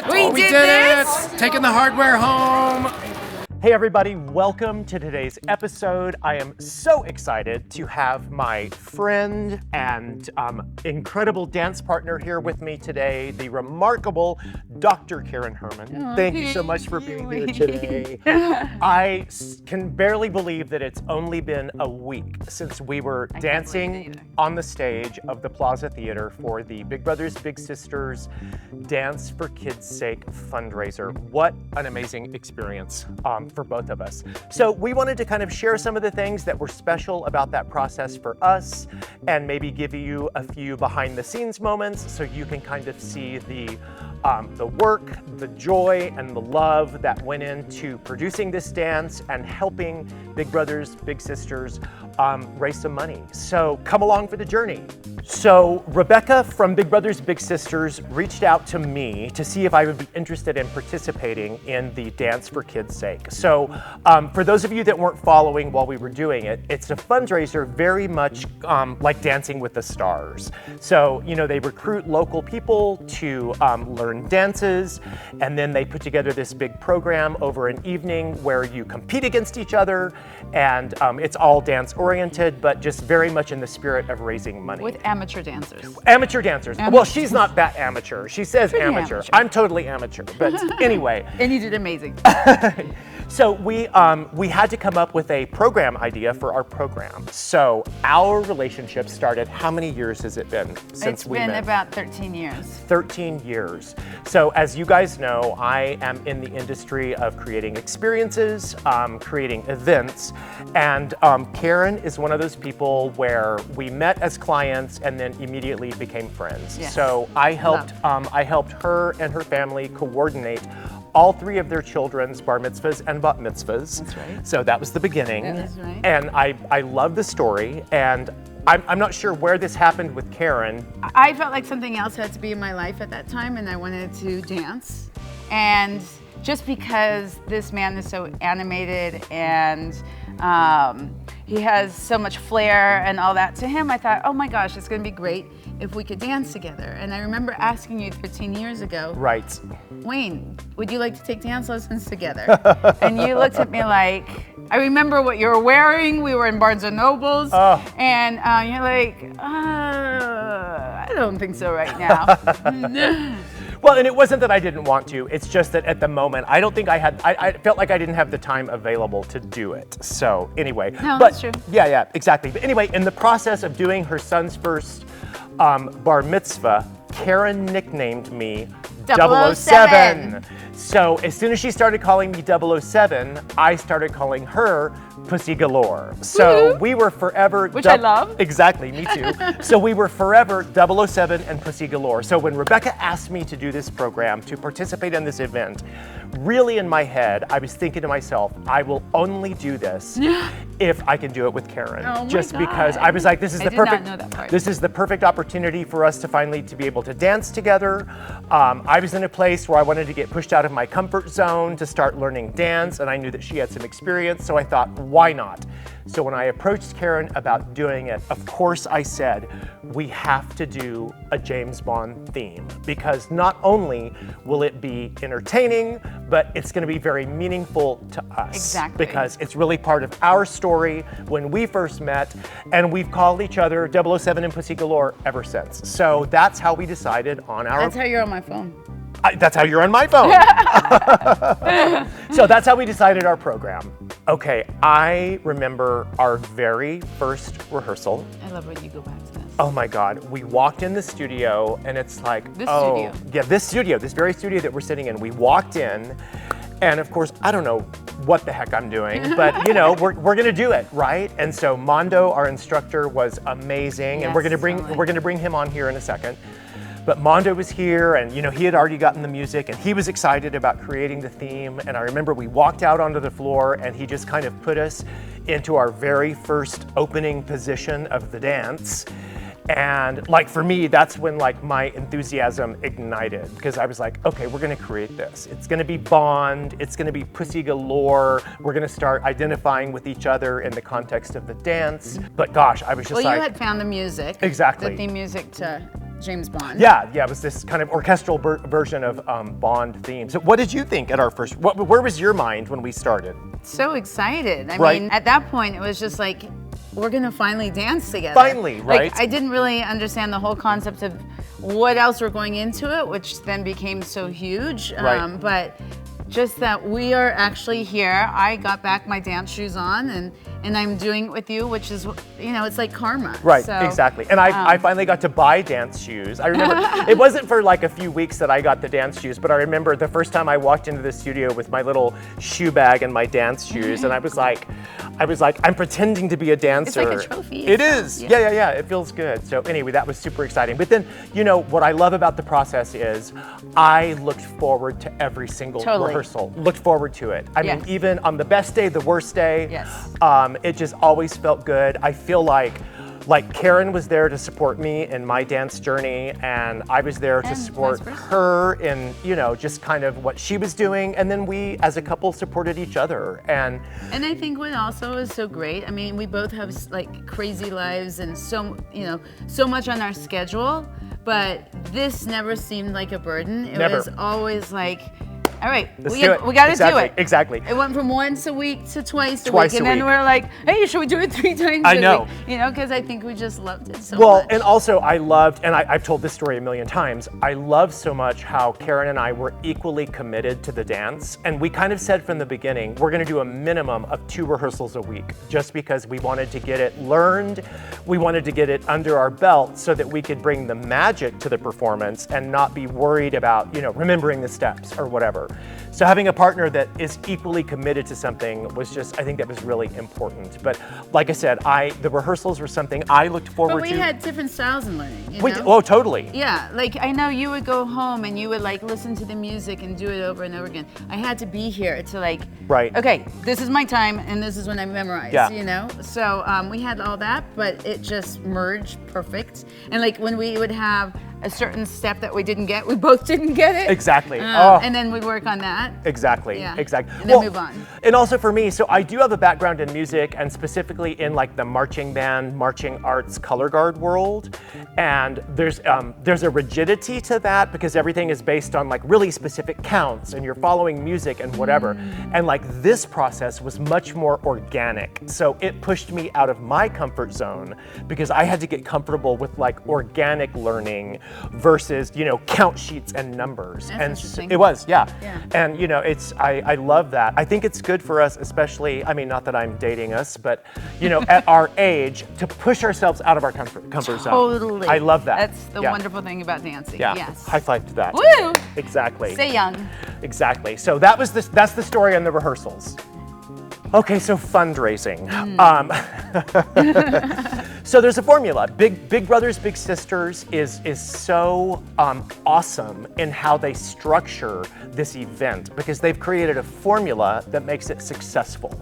We did it! Taking the hardware home. Hey everybody, welcome to today's episode. I am so excited to have my friend and incredible dance partner here with me today, the remarkable Dr. Karen Herman. Thank you so much for being here today. I can barely believe that it's only been a week since we were dancing on the stage of the Plaza Theatre for the Big Brothers Big Sisters Dance for Kids Sake Fundraiser. What an amazing experience for both of us. So we wanted to kind of share some of the things that were special about that process for us and maybe give you a few behind the scenes moments so you can kind of see the work, the joy, and the love that went into producing this dance and helping Big Brothers Big Sisters raise some money. So come along for the journey. So Rebecca from Big Brothers Big Sisters reached out to me to see if I would be interested in participating in the Dance for Kids Sake. So for those of you that weren't following while we were doing it, it's a fundraiser very much like Dancing with the Stars. So, you know, they recruit local people to learn dances, and then they put together this big program over an evening where you compete against each other, and it's all dance oriented, but just very much in the spirit of raising money. With amateur dancers. Amateur dancers. Well, she's not that amateur. She says amateur. I'm totally amateur, but anyway. And you did amazing. So we had to come up with a program idea for our program. So our relationship started, how many years has it been since we met? It's been about 13 years. 13 years. So as you guys know, I am in the industry of creating experiences, creating events, and Karen is one of those people where we met as clients and then immediately became friends. Yes. So I helped her and her family coordinate all three of their children's bar mitzvahs and bat mitzvahs. That's right. So that was the beginning. That's right. And I love the story, and I'm not sure where this happened with Karen. I felt like something else had to be in my life at that time, and I wanted to dance. And just because this man is so animated and he has so much flair and all that, to him I thought, oh my gosh, it's gonna be great if we could dance together. And I remember asking you 13 years ago, Right. Wayne, would you like to take dance lessons together? And you looked at me like, I remember what you were wearing. We were in Barnes and Nobles, and you're like, I don't think so right now. Well, and it wasn't that I didn't want to, it's just that at the moment, I don't think I felt like I didn't have the time available to do it. So anyway. No, that's true. Yeah, exactly. But anyway, in the process of doing her son's first bar mitzvah, Karen nicknamed me 007. So as soon as she started calling me 007, I started calling her Pussy Galore. So we were forever... Which I love. Exactly, me too. So we were forever 007 and Pussy Galore. So when Rebecca asked me to do this program, to participate in this event, really in my head, I was thinking to myself, I will only do this if I can do it with Karen. Oh my just God. Because I was like, this is I the did not perfect... know that part. This is the perfect opportunity for us to finally to be able to dance together. I was in a place where I wanted to get pushed out of my comfort zone to start learning dance, and I knew that she had some experience, so I thought, why not? So when I approached Karen about doing it, of course I said, we have to do a James Bond theme, because not only will it be entertaining, but it's going to be very meaningful to us. Exactly. Because it's really part of our story when we first met, and we've called each other 007 and Pussy Galore ever since. So that's how we decided on our... That's how you're on my phone. That's how you're on my phone. So that's how we decided our program. Okay, I remember our very first rehearsal. I love when you go back to this. Oh my God, we walked in the studio and it's like, studio. Yeah, this very studio that we're sitting in, we walked in, and of course, I don't know what the heck I'm doing, but you know, we're gonna do it, right? And so Mondo, our instructor, was amazing, and we're gonna bring him on here in a second. But Mondo was here, and he had already gotten the music, and he was excited about creating the theme. And I remember we walked out onto the floor, and he just kind of put us into our very first opening position of the dance. And like for me, that's when like my enthusiasm ignited, because I was like, okay, we're gonna create this. It's gonna be Bond, it's gonna be pussy galore. We're gonna start identifying with each other in the context of the dance. But gosh, I was just you had found the music. Exactly. The theme music to James Bond. Yeah, it was this kind of orchestral version of Bond theme. So what did you think at our first, where was your mind when we started? So excited. I Right. mean, at that point, it was just like, we're gonna finally dance together. Finally, right? Like, I didn't really understand the whole concept of what else we're going into it, which then became so huge. Right. But just that we are actually here. I got back my dance shoes on, and I'm doing it with you, which is, it's like karma. Right, So, exactly. And I finally got to buy dance shoes. I remember, it wasn't for like a few weeks that I got the dance shoes, but I remember the first time I walked into the studio with my little shoe bag and my dance shoes, and I was like, I'm pretending to be a dancer. It's like a trophy. It is. Yeah. It feels good. So anyway, that was super exciting. But then, what I love about the process is I looked forward to every single rehearsal. Looked forward to it. I mean, even on the best day, the worst day. Yes. It just always felt good. I feel like Karen was there to support me in my dance journey, and I was there to support her in, just kind of what she was doing, and then we as a couple supported each other. And I think what also is so great, I mean, we both have like crazy lives and so much on our schedule, but this never seemed like a burden. It was always like, all right, we got to do it. Exactly. It went from once a week to twice a Twice week, a and then week. we're like, hey, should we do it 3 times I a know. week? Because I think we just loved it so Well, much. and also I loved, and I've told this story a million times, I love so much how Karen and I were equally committed to the dance. And we kind of said from the beginning, we're gonna do a minimum of 2 rehearsals a week, just because we wanted to get it learned. We wanted to get it under our belt so that we could bring the magic to the performance and not be worried about, remembering the steps or whatever. So having a partner that is equally committed to something was just, I think that was really important. But like I said, the rehearsals were something I looked forward to. But we had different styles in learning, Oh, totally. Yeah, like I know you would go home and you would like listen to the music and do it over and over again. I had to be here to like, right. Okay, this is my time and this is when I memorize, Yeah. So we had all that, but it just merged perfect. And like when we would have a certain step that we didn't get, we both didn't get it. Exactly. And then we'd work on that. Exactly. Yeah. Exactly. And then move on. And also for me, so I do have a background in music, and specifically in like the marching band, marching arts, color guard world. And there's a rigidity to that because everything is based on like really specific counts, and you're following music and whatever. And like this process was much more organic. So it pushed me out of my comfort zone because I had to get comfortable with like organic learning versus, count sheets and numbers. That's and interesting. it was, yeah. Yeah. And I love that. I think it's good for us, especially, I mean, not that I'm dating us, but at our age, to push ourselves out of our comfort zone. Totally. I love that. That's the wonderful thing about dancing. Yeah. Yes. High five to that. Woo! Exactly. Stay young. Exactly. So that's the story on the rehearsals. Okay, so fundraising. So there's a formula. Big Brothers Big Sisters is so awesome in how they structure this event because they've created a formula that makes it successful.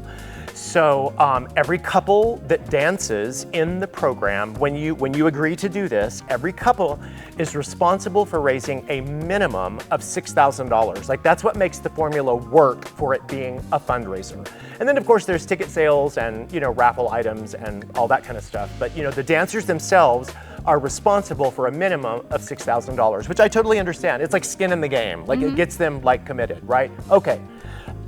So every couple that dances in the program, when you agree to do this, every couple is responsible for raising a minimum of $6,000. Like that's what makes the formula work for it being a fundraiser. And then of course there's ticket sales and raffle items and all that kind of stuff. But the dancers themselves are responsible for a minimum of $6,000, which I totally understand. It's like skin in the game. Like it gets them like committed, right? Okay.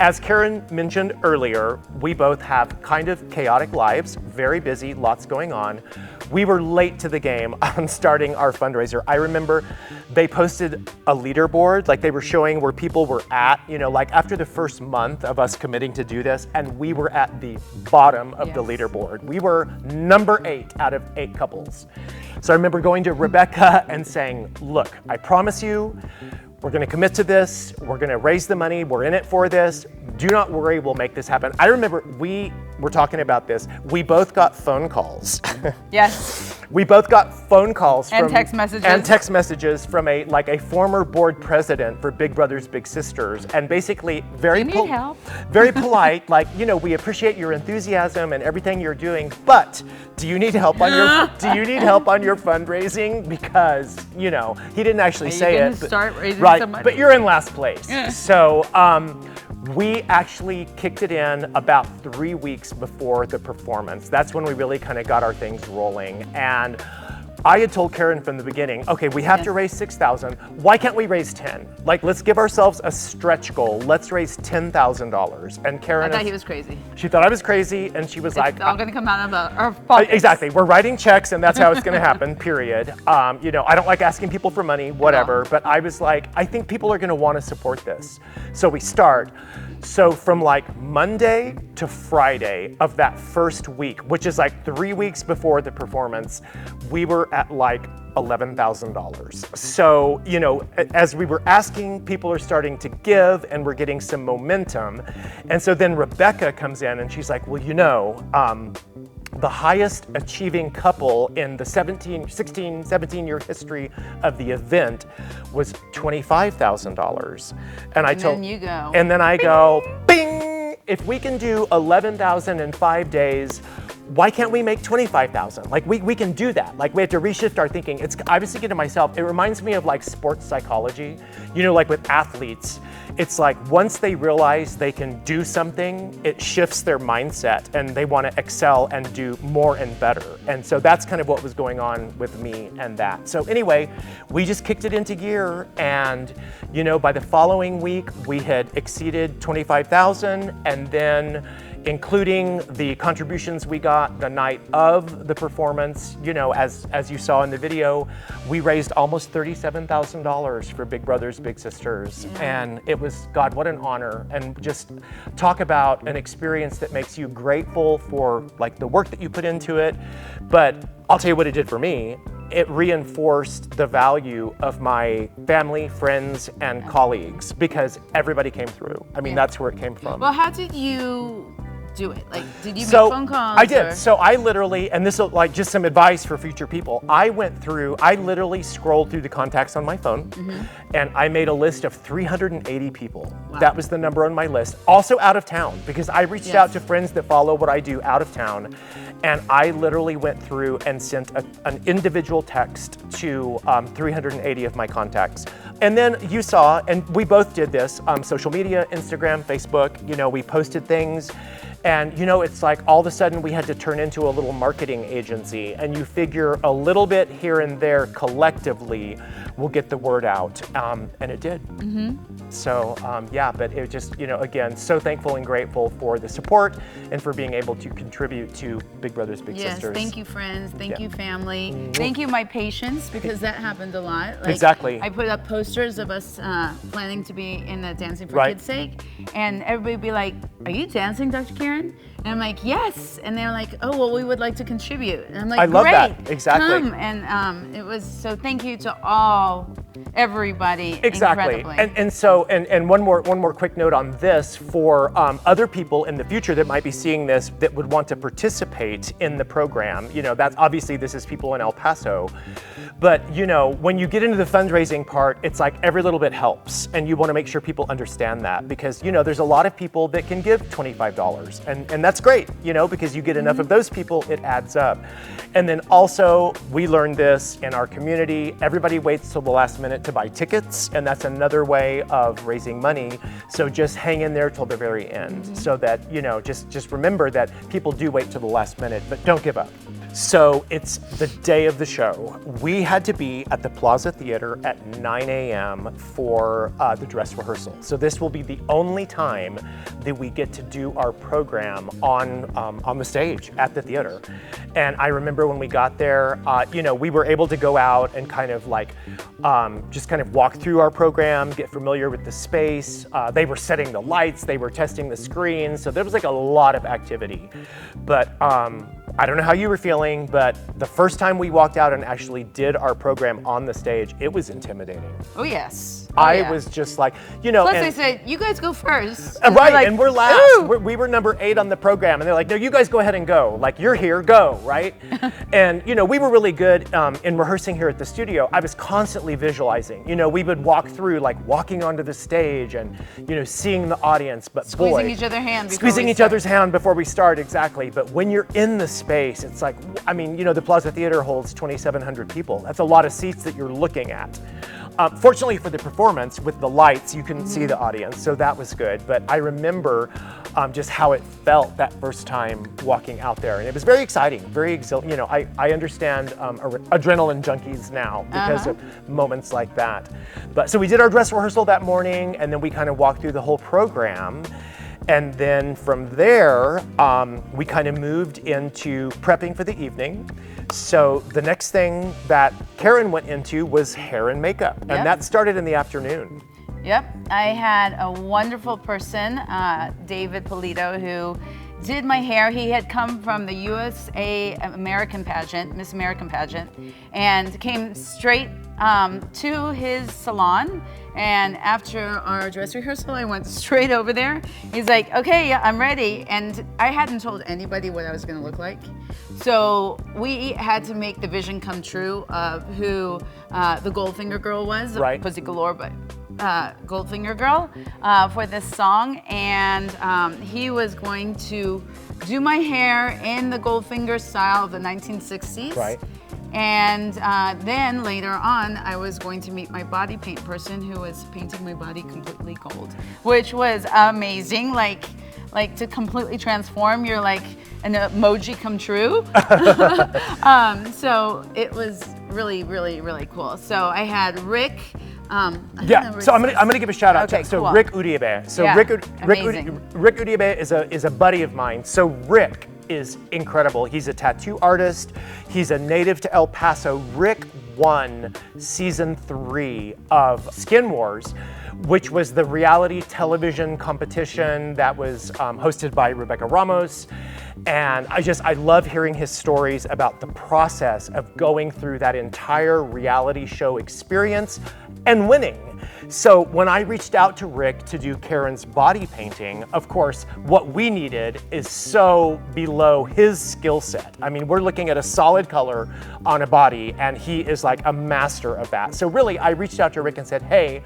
As Karen mentioned earlier, we both have kind of chaotic lives, very busy, lots going on. We were late to the game on starting our fundraiser. I remember they posted a leaderboard, like they were showing where people were at, like after the first month of us committing to do this, and we were at the bottom of the leaderboard. We were number 8 out of 8 couples. So I remember going to Rebecca and saying, look, I promise you, we're gonna commit to this, we're gonna raise the money, we're in it for this, do not worry, we'll make this happen. I remember we were talking about this, we both got phone calls. Yes. we both got phone calls And text messages. and text messages from a former board president for Big Brothers Big Sisters, and basically very Do you need help? very polite, like, you know, we appreciate your enthusiasm and everything you're doing, but do you need help on your fundraising? Because, you know, he didn't actually say Are you it. gonna start raising right, some money? but you're in last place. So we actually kicked it in about 3 weeks before the performance. That's when we really kind of got our things rolling. And I had told Karen from the beginning, okay, we have to raise 6,000. Why can't we raise 10? Like, let's give ourselves a stretch goal. Let's raise $10,000. And Karen, I thought he was crazy. she thought I was crazy, and she was like, It's all gonna come out of our pockets. exactly. We're writing checks, and that's how it's going to happen. Period. You know, I don't like asking people for money, whatever. But I was like, I think people are going to want to support this. So we start. So from like Monday to Friday of that first week, which is like 3 weeks before the performance, we were at like $11,000. So, you know, as we were asking, people are starting to give, and we're getting some momentum. And so then Rebecca comes in, and she's like, well, you know, the highest achieving couple in the 17-year history of the event was $25,000. And then I go, bing! If we can do 11,000 in 5 days, why can't we make 25,000? Like, we can do that. Like, we have to reshift our thinking. I was thinking to myself, it reminds me of like sports psychology. You know, like with athletes, it's like once they realize they can do something, it shifts their mindset, and they want to excel and do more and better. And so that's kind of what was going on with me and that. So anyway, we just kicked it into gear, and you know, by the following week, we had exceeded 25,000, and then including the contributions we got the night of the performance, you know, as you saw in the video, we raised almost $37,000 for Big Brothers Big Sisters. And it was, God, what an honor. And just talk about an experience that makes you grateful for like the work that you put into it. But I'll tell you what it did for me. It reinforced the value of my family, friends, and colleagues, because everybody came through. I mean, that's where it came from. Well, how did you do it? Like, did you make So phone calls? I did. or- So I literally, and this is like just some advice for future people. I literally scrolled through the contacts on my phone, and I made a list of 380 people. Wow. That was the number on my list. Also out of town, because I reached out to friends that follow what I do out of town, and I literally went through and sent an individual text to 380 of my contacts. And then you saw, and we both did this, social media, Instagram, Facebook, you know, we posted things. And you know, it's like all of a sudden we had to turn into a little marketing agency, and you figure a little bit here and there collectively will get the word out, and it did. So yeah, but it just, you know, again, so thankful and grateful for the support and for being able to contribute to Big Brothers Big Sisters. Thank you, friends. Thank you, family. Thank you, my patients, because that happened a lot. Like, Exactly. I put up posters of us planning to be in the Dancing for Right. Kids Sake, and everybody would be like, "Are you dancing, Dr. Karen?" And I'm like, "Yes." And they're like, "Oh, well, we would like to contribute." And I'm like, I love "Great, that. Exactly. come." And it was so. Thank you to everybody. Exactly. Incredibly. And so one more quick note on this for other people in the future that might be seeing this that would want to participate in the program. You know, that's obviously this is people in El Paso, but you know, when you get into the fundraising part, it's like every little bit helps, and you want to make sure people understand that, because you know, there's a lot of people that can give $25, and that's great, you know, because you get enough of those people, it adds up. And then also, we learned this in our community, everybody waits till the last minute to buy tickets, and that's another way of raising money. So just hang in there till the very end, so that, you know, just remember that people do wait till the last minute, but don't give up. So it's the day of the show. We had to be at the Plaza Theatre at 9 a.m. for the dress rehearsal. So this will be the only time that we get to do our program on the stage at the theater. And I remember when we got there, you know, we were able to go out and kind of like just kind of walk through our program, get familiar with the space. They were setting the lights, they were testing the screens, so there was like a lot of activity. But I don't know how you were feeling, but the first time we walked out and actually did our program on the stage, it was intimidating. Oh yes. I was just like, you know. Plus, and, they said, you guys go first. Right, like, and we're last. "Ooh." We were number 8 on the program, and they're like, no, you guys go ahead and go. Like, you're here, go, right? And, you know, we were really good in rehearsing here at the studio. I was constantly visualizing. You know, we would walk through, like, walking onto the stage and, you know, seeing the audience. But Squeezing each other's hand before Squeezing we each other's hand before we start, exactly. But when you're in the space, it's like, I mean, you know, the Plaza Theatre holds 2,700 people. That's a lot of seats that you're looking at. Fortunately for the performance, with the lights, you couldn't see the audience, so that was good. But I remember just how it felt that first time walking out there, and it was very exciting, very exhilarating. You know, I understand adrenaline junkies now because of moments like that. But so we did our dress rehearsal that morning, and then we kind of walked through the whole program. And then from there, we kind of moved into prepping for the evening. So the next thing that Karen went into was hair and makeup, and that started in the afternoon. Yep, I had a wonderful person, David Polito, who did my hair. He had come from the USA American pageant, Miss American pageant, and came straight to his salon. And after our dress rehearsal, I went straight over there. He's like, okay, yeah, I'm ready. And I hadn't told anybody what I was gonna look like. So we had to make the vision come true of who the Goldfinger girl was, Right. Pussy Galore, but Goldfinger girl for this song. And he was going to do my hair in the Goldfinger style of the 1960s. Right. And then later on, I was going to meet my body paint person who was painting my body completely gold, which was amazing. Like to completely transform, you're like an emoji come true. So it was really, really, really cool. So I had Rick. So I'm gonna give a shout out. Okay, So cool. Rick Uribe. So Yeah, Rick amazing. Uribe is a buddy of mine. So Rick is incredible. He's a tattoo artist. He's a native to El Paso. Rick won season 3 of Skin Wars, which was the reality television competition that was hosted by Rebecca Ramos. And I love hearing his stories about the process of going through that entire reality show experience and winning. So when I reached out to Rick to do Karen's body painting, of course, what we needed is so below his skill set. I mean, we're looking at a solid color on a body, and he is like a master of that. So really, I reached out to Rick and said, hey,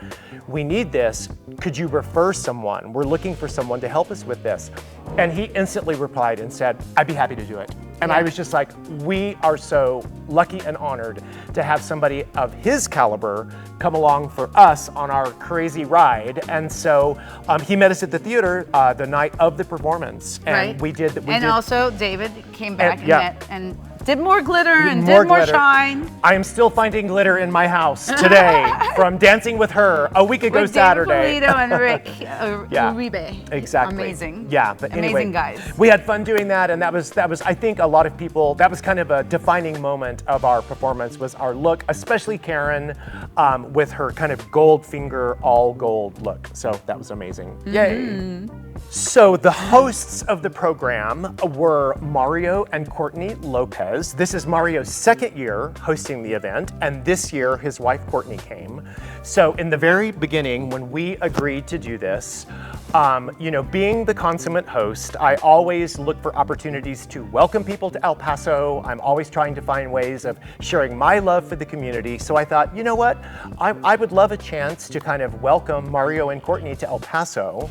we need this. Could you refer someone? We're looking for someone to help us with this. And he instantly replied and said, I'd be happy to do it. And I was just like, we are so lucky and honored to have somebody of his caliber come along for us on our crazy ride. And so he met us at the theater the night of the performance. And we did. Also David came back and yeah. met and did more glitter and did more shine. I am still finding glitter in my house today from dancing with her a week ago with Saturday. David Polito and Rick Uribe. Exactly. Amazing. Yeah, but anyway, amazing guys. We had fun doing that, and that was I think a lot of people, that was kind of a defining moment of our performance, was our look, especially Karen with her kind of Goldfinger all gold look. So that was amazing. Yay. So the hosts of the program were Mario and Courtney Lopez. This is Mario's second year hosting the event, and this year his wife Courtney came. So in the very beginning, when we agreed to do this, you know, being the consummate host, I always look for opportunities to welcome people to El Paso. I'm always trying to find ways of sharing my love for the community. So I thought, you know what? I would love a chance to kind of welcome Mario and Courtney to El Paso.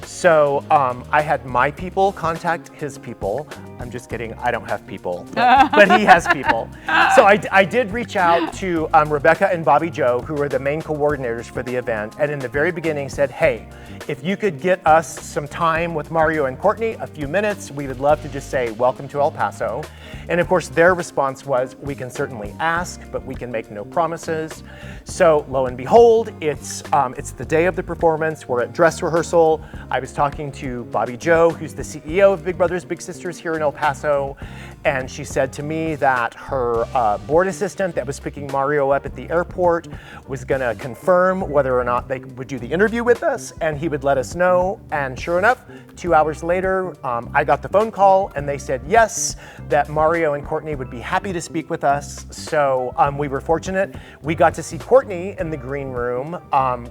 So I had my people contact his people. I'm just kidding, I don't have people, but he has people. So I did reach out to Rebecca and Bobby Joe, who are the main coordinators for the event, and in the very beginning said, hey, if you could get us some time with Mario and Courtney, a few minutes, we would love to just say, welcome to El Paso. And of course, their response was, we can certainly ask, but we can make no promises. So lo and behold, it's the day of the performance. We're at dress rehearsal. I was talking to Bobby Joe, who's the CEO of Big Brothers Big Sisters here in El Paso, and she said to me that her board assistant that was picking Mario up at the airport was gonna confirm whether or not they would do the interview with us, and he would let us know. know. And sure enough, 2 hours later, I got the phone call and they said yes, that Mario and Courtney would be happy to speak with us. So we were fortunate. We got to see Courtney in the green room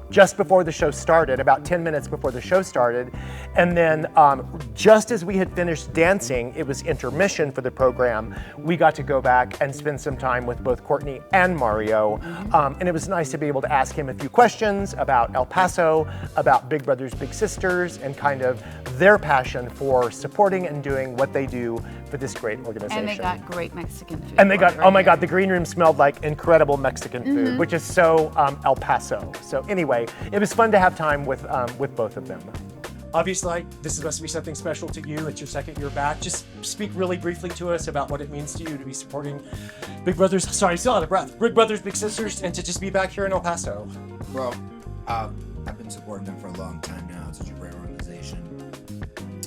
just before the show started, about 10 minutes before the show started. And then just as we had finished dancing, it was intermission for the program, we got to go back and spend some time with both Courtney and Mario. And it was nice to be able to ask him a few questions about El Paso, about Big Brothers Big Sisters, and kind of their passion for supporting and doing what they do for this great organization. And they got great Mexican food. And they got, oh my God, the green room smelled like incredible Mexican food, which is so El Paso. So anyway, it was fun to have time with both of them. Obviously, this must be something special to you. It's your second year back. Just speak really briefly to us about what it means to you to be supporting Big Brothers, sorry, still out of breath, Big Brothers Big Sisters, and to just be back here in El Paso. Well, I've been supporting them for a long time now. It's such a great organization,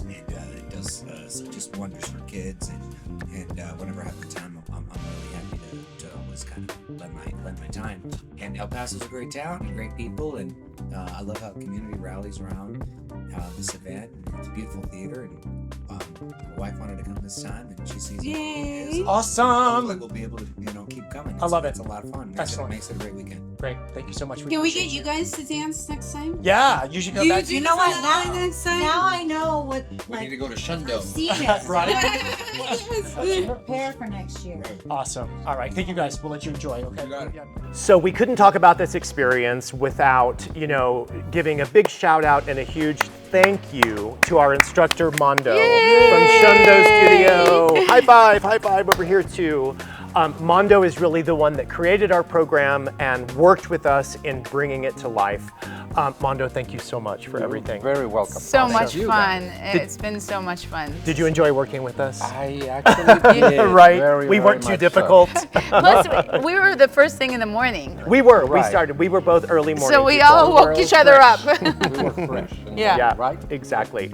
and it does just wonders for kids. And whenever I have the time, I'm really happy to always kind of lend my time. And El Paso's a great town and great people, and I love how the community rallies around this event. It's a beautiful theater, and my wife wanted to come this time, and she sees it. Awesome. Hopefully we'll be able to keep coming. I love it. It's a lot of fun. Excellent. Makes it a great weekend. Great, thank you so much. Can we get you guys to dance next time? Yeah, you should come back. You know what? Now I know what. We need to go to Shundo. See it. Right. Prepare for next year. Awesome. All right, thank you guys. We'll let you enjoy, okay? You got it. Yeah. So we couldn't talk about this experience without, giving a big shout out and a huge thank you to our instructor Mondo from Shundo Studio. High five over here too. Mondo is really the one that created our program and worked with us in bringing it to life. Mondo, thank you so much for everything. Very welcome. So much You fun. It's been so much fun. Did you enjoy working with us? I actually did. Right? Very, we very weren't too much difficult. Plus, we were the first thing in the morning. We were. We Right. started. We were both early morning So we people. all woke each other up. We were fresh. Yeah. Yeah, Right? exactly.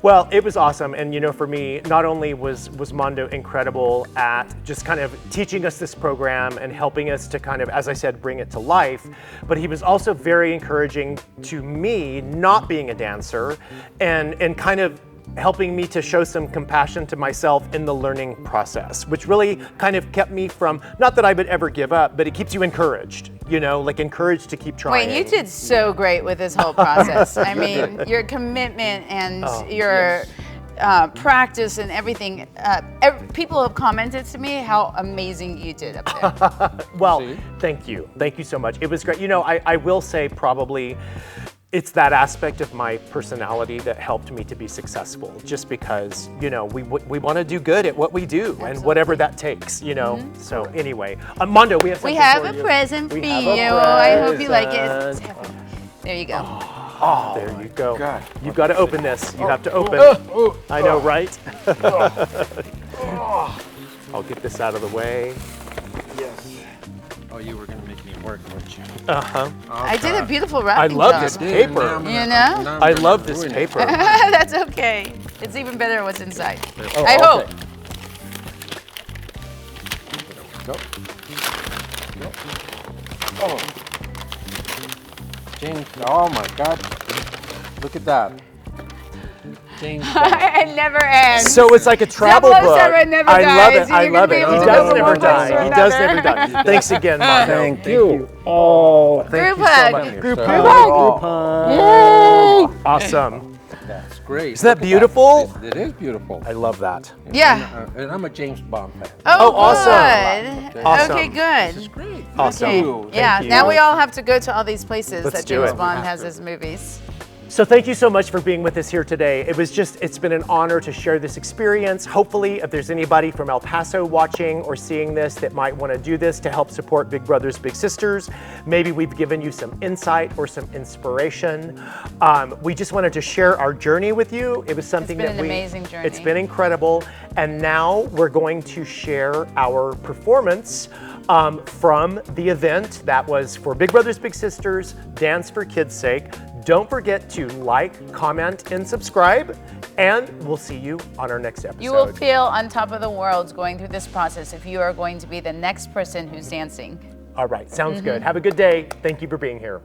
Well, it was awesome. And for me, not only was Mondo incredible at just kind of teaching us this program and helping us to kind of, as I said, bring it to life, but he was also very encouraging to me, not being a dancer, and kind of helping me to show some compassion to myself in the learning process, which really kind of kept me from, not that I would ever give up, but it keeps you encouraged, encouraged to keep trying. Wayne, you did so great with this whole process. I mean, your commitment and your practice and everything. People have commented to me how amazing you did up there. Well, thank you. Thank you so much. It was great. I will say probably it's that aspect of my personality that helped me to be successful, just because, we want to do good at what we do. Absolutely. And whatever that takes, So anyway, Mondo, we have something We have for a you. present for We you. have a I hope you like present. it. There you go. Oh, there you go. God. You've got to open this. You have to open. I know, right? I'll get this out of the way. Yes. Oh, you were going to make me work, weren't you? Uh-huh. I did a beautiful I wrapping love job. this paper. You know? I love this paper. That's okay. It's even better what's inside. Oh, I hope. okay. Go. Oh. James, oh my God. Look at that. James. It never ends. So it's like a travel book. 007 never I love dies. it. I You're love gonna it. be He able to does go from never one place die. to He does another. never die. Thanks again, Mondo. Thank you. Oh, Group hug. Group so hug. much. Awesome. That's great. Isn't that Look at beautiful? It is beautiful. I love that. Yeah. And I'm a James Bond fan. Oh, awesome. good. Awesome. Okay, good. This is great. Awesome. Okay. Thank Yeah. you. Now we all have to go to all these places Let's that do James it. Bond has his movies. So thank you so much for being with us here today. It's been an honor to share this experience. Hopefully, if there's anybody from El Paso watching or seeing this that might want to do this to help support Big Brothers Big Sisters, maybe we've given you some insight or some inspiration. We just wanted to share our journey with you. It was something It's been that an amazing journey. It's been incredible. And now we're going to share our performance from the event that was for Big Brothers Big Sisters, Dance for Kids Sake. Don't forget to like, comment, and subscribe, and we'll see you on our next episode. You will feel on top of the world going through this process if you are going to be the next person who's dancing. All right, sounds good. Have a good day. Thank you for being here.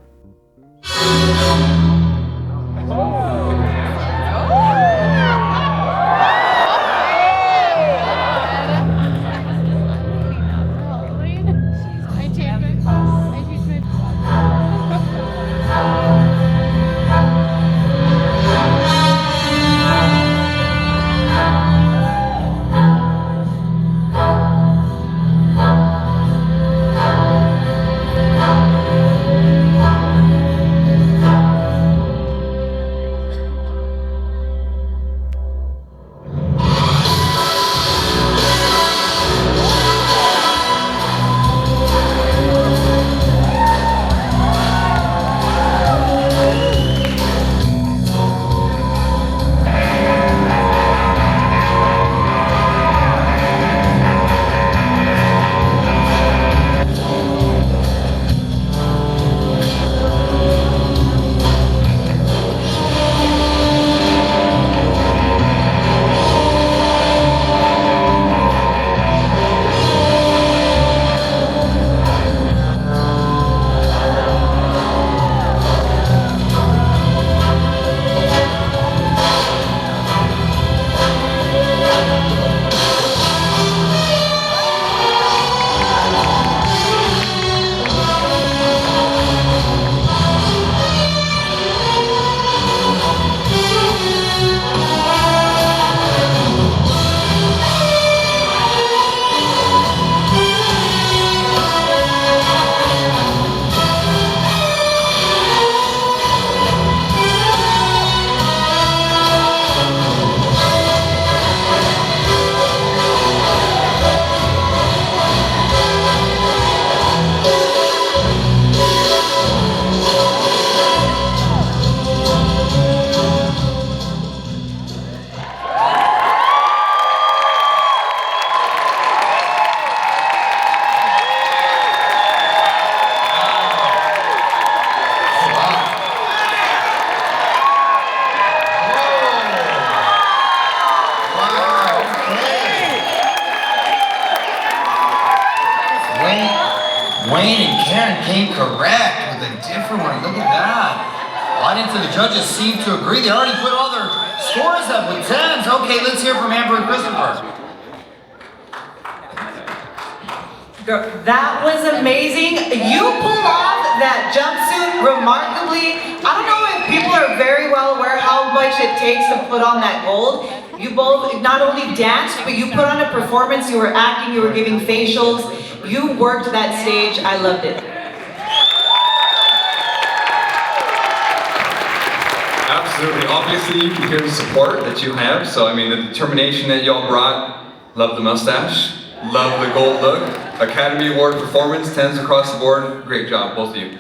Wayne and Karen came correct with a different one. Look at that. Audience and the judges seem to agree. They already put all their scores up with 10s. Okay, let's hear from Amber and Christopher. That was amazing. You pulled off that jumpsuit remarkably. I don't know if people are very well aware how much it takes to put on that gold. You both not only danced, but you put on a performance. You were acting, you were giving facials. You worked that stage. I loved it. Absolutely. Obviously, you can hear the support that you have. So, I mean, the determination that y'all brought. Love the mustache. Love the gold look. Academy Award performance, 10s across the board. Great job, both of you.